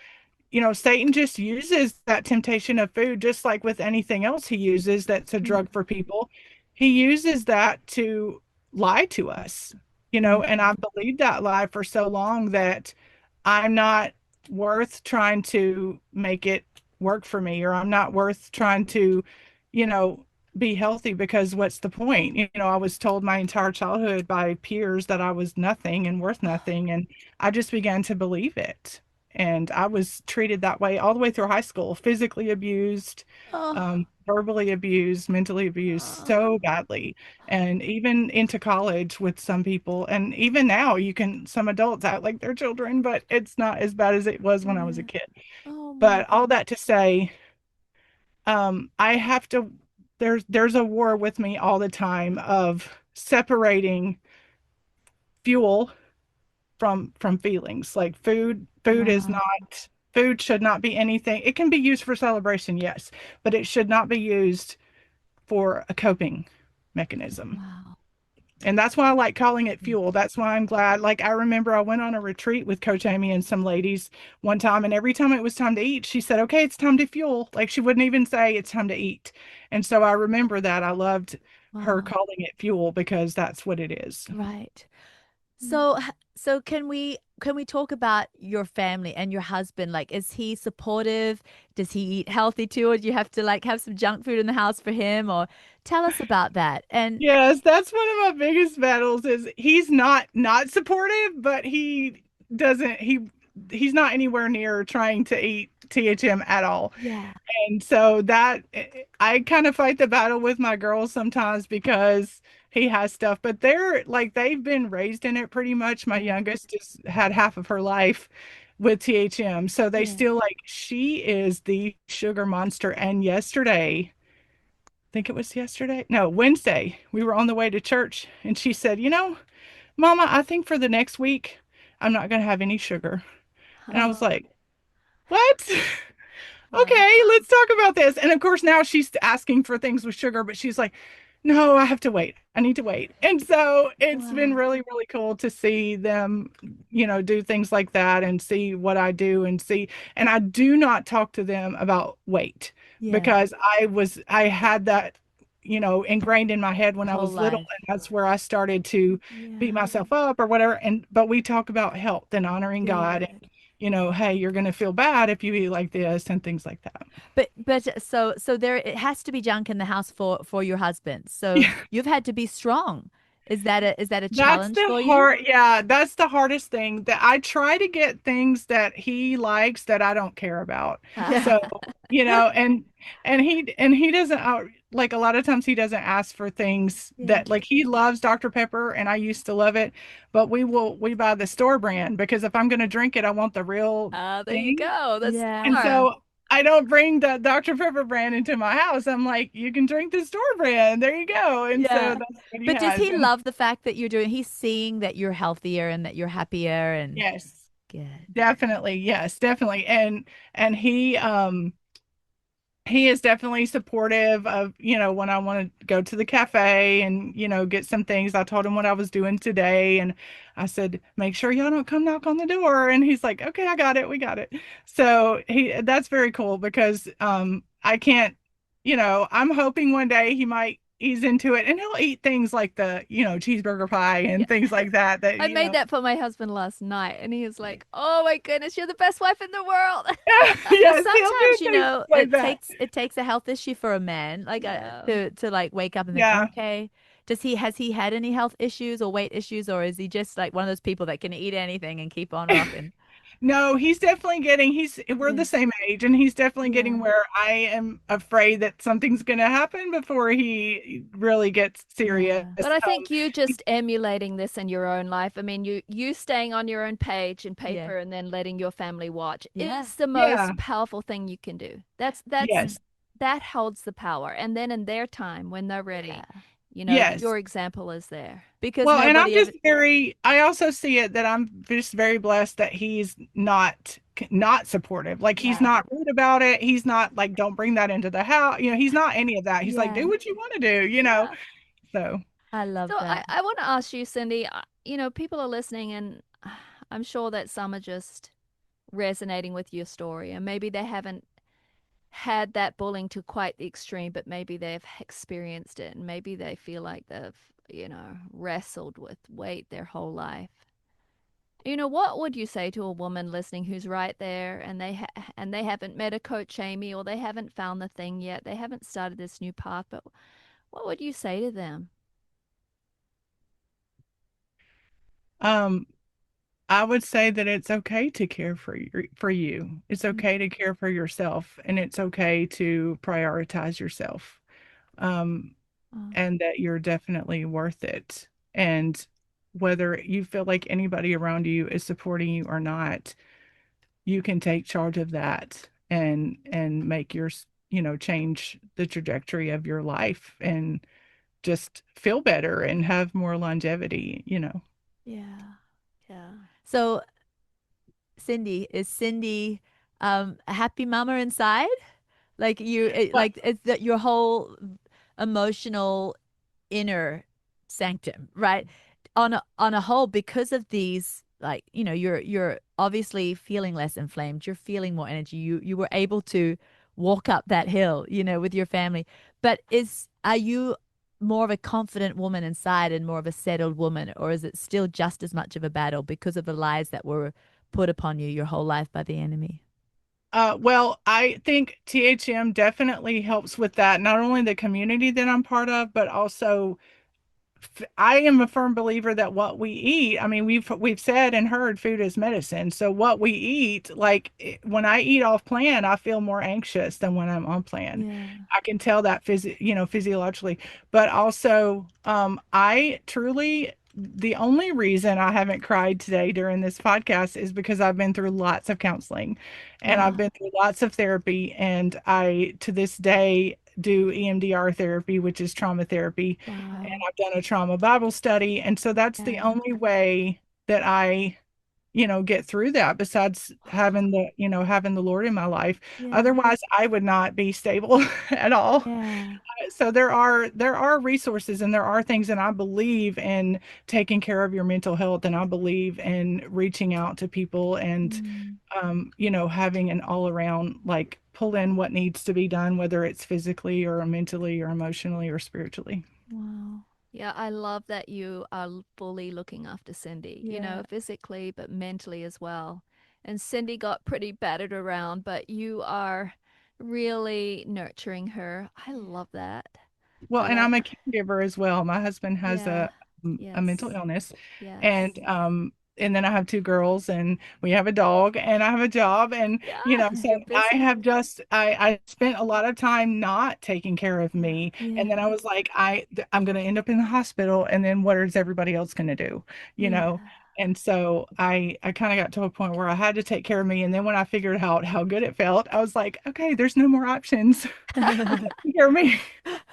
[SPEAKER 3] Satan just uses that temptation of food just like with anything else he uses that's a drug for people. He uses that to lie to us,
[SPEAKER 1] Mm.
[SPEAKER 3] and I've believed that lie for so long that I'm not worth trying to make it work for me, or I'm not worth trying to, you know, be healthy because what's the point? I was told my entire childhood by peers that I was nothing and worth nothing, and I just began to believe it. And I was treated that way all the way through high school, physically abused,
[SPEAKER 1] Oh,
[SPEAKER 3] verbally abused, mentally abused
[SPEAKER 1] oh,
[SPEAKER 3] so badly. And even into college with some people. And even now, some adults act like they're children, but it's not as bad as it was when I was a
[SPEAKER 1] yeah.
[SPEAKER 3] kid.
[SPEAKER 1] Oh my
[SPEAKER 3] But all
[SPEAKER 1] goodness.
[SPEAKER 3] that to say, I have to, there's a war with me all the time of separating fuel from feelings. Like
[SPEAKER 1] Wow.
[SPEAKER 3] food should not be anything. It can be used for celebration, yes, but it should not be used for a coping mechanism.
[SPEAKER 1] Wow.
[SPEAKER 3] And that's why I like calling it fuel. That's why I'm glad. Like, I remember I went on a retreat with Coach Amy and some ladies one time, and every time it was time to eat, she said, "Okay, it's time to fuel." Like, she wouldn't even say it's time to eat. And so I remember that. I loved her
[SPEAKER 1] Wow.
[SPEAKER 3] calling it fuel because that's what it is.
[SPEAKER 1] Right. So can we talk about your family and your husband? Like, is he supportive? Does he eat healthy too, or do you have to like have some junk food in the house for him? Or tell us about that. And
[SPEAKER 3] Yes, that's one of my biggest battles is he's not supportive, but he's not anywhere near trying to eat THM at all.
[SPEAKER 1] yeah,
[SPEAKER 3] And so that I kind of fight the battle with my girls sometimes because he has stuff, but they've been raised in it pretty much. My
[SPEAKER 1] yeah,
[SPEAKER 3] youngest just had half of her life with THM. So they
[SPEAKER 1] yeah.
[SPEAKER 3] still she is the sugar monster. And yesterday, think it was yesterday. No, Wednesday. We were on the way to church and she said, Mama, I think for the next week, I'm not going to have any sugar. And I was
[SPEAKER 1] Oh,
[SPEAKER 3] like, what?
[SPEAKER 1] wow.
[SPEAKER 3] Okay, let's talk about this. And of course, now she's asking for things with sugar, but she's like, no, I have to wait. I need to wait. And so it's been
[SPEAKER 1] Wow.
[SPEAKER 3] really, really cool to see them, do things like that and see what I do and see. And I do not talk to them about weight
[SPEAKER 1] Yeah.
[SPEAKER 3] because I had that, ingrained in my head when I
[SPEAKER 1] Whole
[SPEAKER 3] was little.
[SPEAKER 1] life.
[SPEAKER 3] And that's where I started to beat
[SPEAKER 1] Yeah.
[SPEAKER 3] myself up or whatever. But we talk about health and honoring God
[SPEAKER 1] Good.
[SPEAKER 3] hey, you're going to feel bad if you eat like this and things like that.
[SPEAKER 1] But so there it has to be junk in the house for your husband. So
[SPEAKER 3] Yeah,
[SPEAKER 1] you've had to be strong. Is that a
[SPEAKER 3] that's
[SPEAKER 1] challenge
[SPEAKER 3] the
[SPEAKER 1] for you?
[SPEAKER 3] hard, yeah, that's the hardest thing that I try to get things that he likes that I don't care about.
[SPEAKER 1] Yeah.
[SPEAKER 3] So, and he doesn't like a lot of times he doesn't ask for things
[SPEAKER 1] Yeah.
[SPEAKER 3] that like he loves Dr. Pepper and I used to love it, but we buy the store brand because if I'm going to drink it, I want the real
[SPEAKER 2] There you
[SPEAKER 3] thing.
[SPEAKER 2] go. That's
[SPEAKER 3] And
[SPEAKER 1] Yeah.
[SPEAKER 2] smart.
[SPEAKER 3] so I don't bring the Dr. Pepper brand into my house. I'm like, you can drink the store brand. There you go. And so
[SPEAKER 1] Yeah.
[SPEAKER 3] that's what he
[SPEAKER 1] But does
[SPEAKER 3] has.
[SPEAKER 1] he
[SPEAKER 3] And
[SPEAKER 1] love the fact that he's seeing that you're healthier and that you're happier and
[SPEAKER 3] yes.
[SPEAKER 1] Good.
[SPEAKER 3] definitely, yes, definitely. And he is definitely supportive of, when I want to go to the cafe and, get some things. I told him what I was doing today, and I said, make sure y'all don't come knock on the door. And he's like, okay, I got it. We got it. So that's very cool because I can't, I'm hoping one day he might ease into it and he'll eat things like the, cheeseburger pie
[SPEAKER 2] Yeah.
[SPEAKER 3] and things like that,
[SPEAKER 2] I made that for my husband last night, and he was like, "Oh my goodness, you're the best wife in the world."
[SPEAKER 1] Well,
[SPEAKER 3] yes, he'll do
[SPEAKER 1] sometimes,
[SPEAKER 3] things like that.
[SPEAKER 1] it takes a health issue for a man, like
[SPEAKER 2] Yeah.
[SPEAKER 1] to like wake up and think,
[SPEAKER 3] Yeah.
[SPEAKER 1] okay, has he had any health issues or weight issues, or is he just like one of those people that can eat anything and keep on rocking?
[SPEAKER 3] No, we're the
[SPEAKER 1] Yeah.
[SPEAKER 3] same age, and he's definitely getting
[SPEAKER 1] Yeah.
[SPEAKER 3] where I am afraid that something's going to happen before he really gets serious.
[SPEAKER 2] But I think you
[SPEAKER 3] He-
[SPEAKER 2] just emulating this in your own life. I mean, you staying on your own page and
[SPEAKER 1] Yeah.
[SPEAKER 2] paper and then letting your family watch
[SPEAKER 1] Yeah.
[SPEAKER 2] is the
[SPEAKER 3] yeah,
[SPEAKER 2] most powerful thing you can do.
[SPEAKER 3] yes,
[SPEAKER 2] That holds the power. And then in their time when they're ready,
[SPEAKER 1] Yeah.
[SPEAKER 2] your
[SPEAKER 3] yes.
[SPEAKER 2] example is there.
[SPEAKER 1] Because
[SPEAKER 3] Well, and
[SPEAKER 1] nobody ever,
[SPEAKER 3] I also see it that I'm just very blessed that he's not supportive. Like he's
[SPEAKER 1] yeah.
[SPEAKER 3] not rude about it. He's not like, don't bring that into the house. He's not any of that. He's like,
[SPEAKER 1] Yeah.
[SPEAKER 3] do what you want to do.
[SPEAKER 2] Yeah.
[SPEAKER 3] So,
[SPEAKER 1] I love
[SPEAKER 2] So
[SPEAKER 1] that.
[SPEAKER 2] I want to ask you, Cindy, people are listening and I'm sure that some are just resonating with your story and maybe they haven't had that bullying to quite the extreme, but maybe they've experienced it and maybe they feel like they've, wrestled with weight their whole life. What would you say to a woman listening who's right there and they haven't met a coach Amy or they haven't found the thing yet, they haven't started this new path, but what would you say to them?
[SPEAKER 3] um, I would say that it's okay to care for you. It's
[SPEAKER 2] Mm.
[SPEAKER 3] okay to care for yourself, and it's okay to prioritize yourself. Um,
[SPEAKER 2] Oh,
[SPEAKER 3] and that you're definitely worth it. And whether you feel like anybody around you is supporting you or not, you can take charge of that and make change the trajectory of your life and just feel better and have more longevity.
[SPEAKER 2] yeah. Yeah.
[SPEAKER 1] So, Cindy a happy mama inside? Like
[SPEAKER 3] Well,
[SPEAKER 1] it's that your whole emotional inner sanctum, right? On a whole, because of these, like, you're obviously feeling less inflamed, you're feeling more energy. You were able to walk up that hill, with your family. But are you more of a confident woman inside and more of a settled woman, or is it still just as much of a battle because of the lies that were put upon you your whole life by the enemy?
[SPEAKER 3] well, I think THM definitely helps with that. Not only the community that I'm part of, but also I am a firm believer that what we eat, I mean, we've said and heard food is medicine. So what we eat, like when I eat off plan, I feel more anxious than when I'm on plan.
[SPEAKER 2] Yeah.
[SPEAKER 3] I can tell that physiologically, but also I truly the only reason I haven't cried today during this podcast is because I've been through lots of counseling and I've
[SPEAKER 2] Wow.
[SPEAKER 3] been through lots of therapy, and I to this day do EMDR therapy, which is trauma therapy, and
[SPEAKER 2] Wow.
[SPEAKER 3] I've done a trauma Bible study. And so that's the
[SPEAKER 2] Yeah.
[SPEAKER 3] only way that I, get through that besides having the Lord in my life.
[SPEAKER 2] Yeah.
[SPEAKER 3] Otherwise, I would not be stable at all.
[SPEAKER 2] Yeah.
[SPEAKER 3] So there are resources and there are things, and I believe in taking care of your mental health, and I believe in reaching out to people and
[SPEAKER 2] Mm.
[SPEAKER 3] having an all around, like, pull in what needs to be done, whether it's physically or mentally or emotionally or spiritually.
[SPEAKER 2] Wow. Yeah, I love that you are fully looking after Cindy,
[SPEAKER 1] Yeah.
[SPEAKER 2] physically, but mentally as well. And Cindy got pretty battered around, but you are really nurturing her. I love that.
[SPEAKER 3] Well,
[SPEAKER 2] I
[SPEAKER 3] and
[SPEAKER 2] love,
[SPEAKER 3] I'm a caregiver as well. My husband has
[SPEAKER 2] yeah,
[SPEAKER 3] a mental
[SPEAKER 2] yes,
[SPEAKER 3] illness,
[SPEAKER 2] yes,
[SPEAKER 3] and then I have two girls, and we have a dog, and I have a job, and
[SPEAKER 2] yeah,
[SPEAKER 3] so
[SPEAKER 2] you're
[SPEAKER 3] I
[SPEAKER 2] busy.
[SPEAKER 3] have just I spent a lot of time not taking care of
[SPEAKER 1] Yeah.
[SPEAKER 3] me, and then
[SPEAKER 2] Yeah,
[SPEAKER 3] I was like, I'm going to end up in the hospital, and then what is everybody else going to do? You
[SPEAKER 2] yeah,
[SPEAKER 3] know? And so I kind of got to a point where I had to take care of me. And then when I figured out how good it felt, I was like, okay, there's no more options. Take care of me.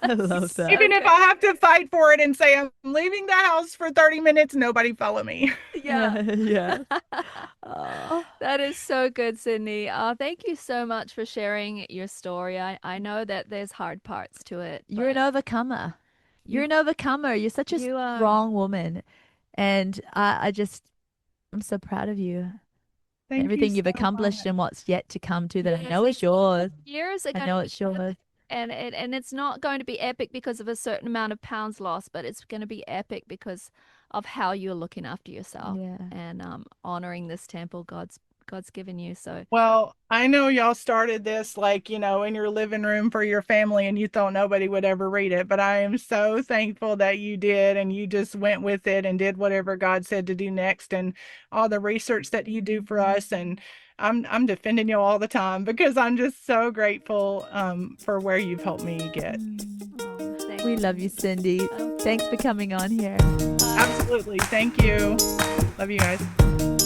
[SPEAKER 1] I love that.
[SPEAKER 2] So
[SPEAKER 3] Even if
[SPEAKER 2] good.
[SPEAKER 3] I have to fight for it and say I'm leaving the house for 30 minutes, nobody follow me.
[SPEAKER 2] Yeah.
[SPEAKER 1] Yeah. Oh,
[SPEAKER 2] That is so good, Sydney. Thank you so much for sharing your story. I know that there's hard parts to it,
[SPEAKER 1] you're an
[SPEAKER 2] but
[SPEAKER 1] overcomer. You're
[SPEAKER 2] you
[SPEAKER 1] an overcomer. You're such a
[SPEAKER 2] you are.
[SPEAKER 1] strong woman. And I just, I'm so proud of you.
[SPEAKER 3] Thank you
[SPEAKER 1] Everything
[SPEAKER 3] so
[SPEAKER 1] you've accomplished
[SPEAKER 3] much.
[SPEAKER 1] and what's yet to come too that I
[SPEAKER 2] Yes,
[SPEAKER 1] know is yours.
[SPEAKER 2] years are
[SPEAKER 1] I
[SPEAKER 2] going to
[SPEAKER 1] know
[SPEAKER 2] be
[SPEAKER 1] it's yours.
[SPEAKER 2] epic, and it's not going to be epic because of a certain amount of pounds lost, but it's going to be epic because of how you're looking after yourself
[SPEAKER 1] Yeah.
[SPEAKER 2] and honoring this temple God's given you. So
[SPEAKER 3] Well, I know y'all started this like, in your living room for your family and you thought nobody would ever read it, but I am so thankful that you did and you just went with it and did whatever God said to do next and all the research that you do for us. And I'm defending you all the time because I'm just so grateful for where you've helped me get.
[SPEAKER 1] Mm.
[SPEAKER 2] oh, thank
[SPEAKER 1] We
[SPEAKER 2] you.
[SPEAKER 1] love you, Cindy.
[SPEAKER 2] Okay.
[SPEAKER 1] Thanks for coming on here.
[SPEAKER 3] Absolutely. Thank you. Love you guys.